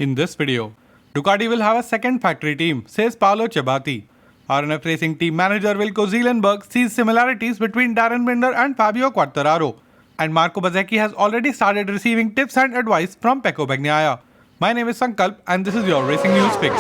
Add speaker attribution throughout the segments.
Speaker 1: In this video, Ducati will have a second factory team, says Paolo CIABATTI. RNF Racing team manager Wilco Zeelenberg sees similarities between Darryn Binder and Fabio QUARTARARO, and Marco Bezzecchi has already started receiving tips and advice from Pecco Bagnaia. My name is Sankalp and this is your Racing News Fix.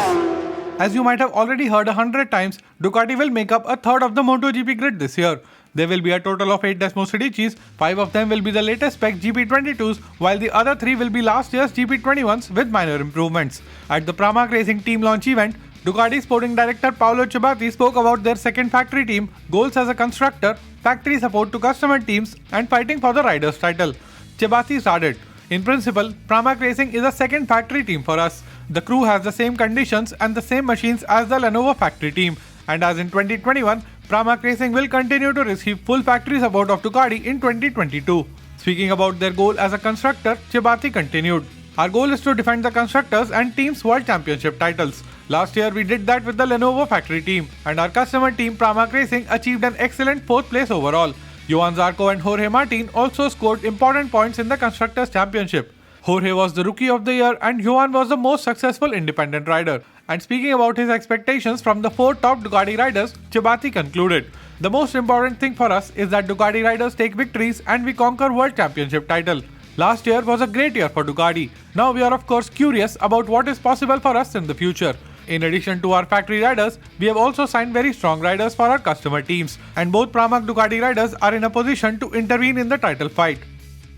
Speaker 1: As you might have already heard 100 times, Ducati will make up a third of the Motogp grid this year. There will be a total of 8 Desmo Sedicis, 5 of them will be the latest spec GP22s, while the other 3 will be last year's GP21s with minor improvements. At the Pramac Racing team launch event, Ducati sporting director Paolo CIABATTI spoke about their second factory team, goals as a constructor, factory support to customer teams, and fighting for the riders' title. CIABATTI started. In principle, Pramac Racing is a second factory team for us. The crew has the same conditions and the same machines as the Lenovo factory team, and as in 2021, Pramac Racing will continue to receive full factory support of Ducati in 2022. Speaking about their goal as a constructor, CIABATTI continued. Our goal is to defend the constructors and teams world championship titles. Last year we did that with the Lenovo factory team, and our customer team Pramac Racing achieved an excellent 4th place overall. Johan, Zarco and Jorge Martin also scored important points in the constructors championship. Jorge was the rookie of the year and Johan was the most successful independent rider. And speaking about his expectations from the 4 top Ducati riders, CIABATTI concluded, "The most important thing for us is that Ducati riders take victories and we conquer world championship title. Last year was a great year for Ducati. Now we are of course curious about what is possible for us in the future. In addition to our factory riders, we have also signed very strong riders for our customer teams, and both Pramac Ducati riders are in a position to intervene in the title fight."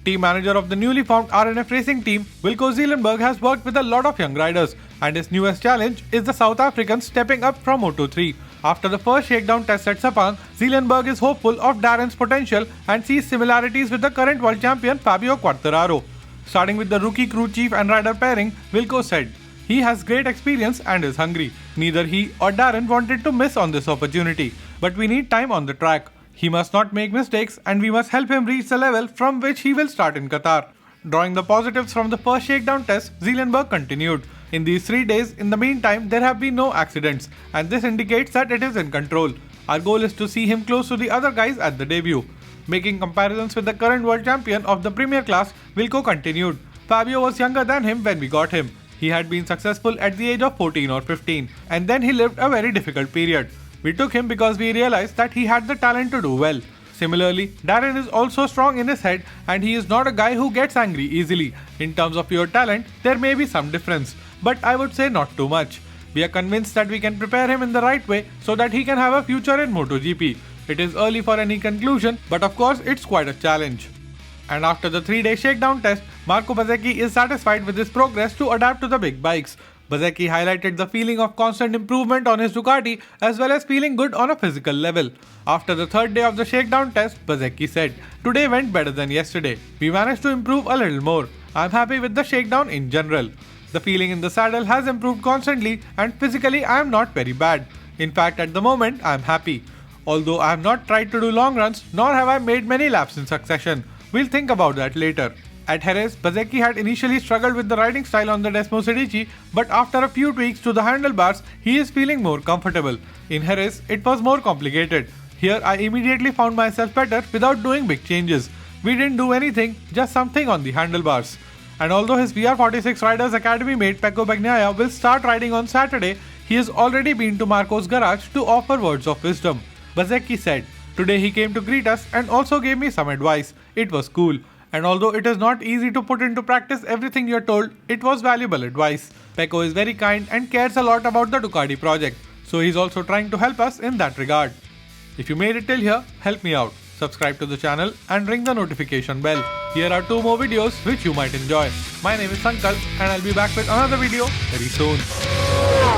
Speaker 1: Team manager of the newly formed RNF Racing team, Wilco Zeelenberg, has worked with a lot of young riders, and his newest challenge is the South African stepping up from Moto3. After the first shakedown test at Sepang, Zeelenberg is hopeful of Darryn's potential and sees similarities with the current world champion Fabio QUARTARARO. Starting with the rookie crew chief and rider pairing, Wilco said, "He has great experience and is hungry. Neither he or Darryn wanted to miss on this opportunity, but we need time on the track. He must not make mistakes and we must help him reach the level from which he will start in Qatar." Drawing the positives from the first shakedown test, Zeelenberg continued, "In these 3 days, in the meantime, there have been no accidents, and this indicates that it is in control. Our goal is to see him close to the other guys at the debut." Making comparisons with the current world champion of the Premier class, Wilco continued, "Fabio was younger than him when we got him. He had been successful at the age of 14 or 15, and then he lived a very difficult period. We took him because we realized that he had the talent to do well. Similarly, Darryn is also strong in his head and he is not a guy who gets angry easily. In terms of pure talent, there may be some difference, but I would say not too much. We are convinced that we can prepare him in the right way so that he can have a future in MotoGP. It is early for any conclusion, but of course it's quite a challenge." And after the 3-day shakedown test, Marco Bezzecchi is satisfied with his progress to adapt to the big bikes. Bezzecchi highlighted the feeling of constant improvement on his Ducati as well as feeling good on a physical level. After the 3rd day of the shakedown test, Bezzecchi said, "Today went better than yesterday. We managed to improve a little more. I'm happy with the shakedown in general. The feeling in the saddle has improved constantly and physically I am not very bad. In fact, at the moment I am happy. Although I have not tried to do long runs nor have I made many laps in succession. We'll think about that later." At Jerez, Bezzecchi had initially struggled with the riding style on the Desmo Sedici, but after a few tweaks to the handlebars, he is feeling more comfortable. In Jerez, it was more complicated. Here, I immediately found myself better without doing big changes. We didn't do anything, just something on the handlebars. And although his VR46 Riders Academy mate Pecco Bagnaia will start riding on Saturday, he has already been to Marco's garage to offer words of wisdom. Bezzecchi said, "Today he came to greet us and also gave me some advice. It was cool. And although it is not easy to put into practice everything you're told, it was valuable advice. Pecco is very kind and cares a lot about the Ducati project, so he's also trying to help us in that regard." If you made it till here, help me out. Subscribe to the channel and ring the notification bell. Here are 2 more videos which you might enjoy. My name is Sankalp and I'll be back with another video very soon.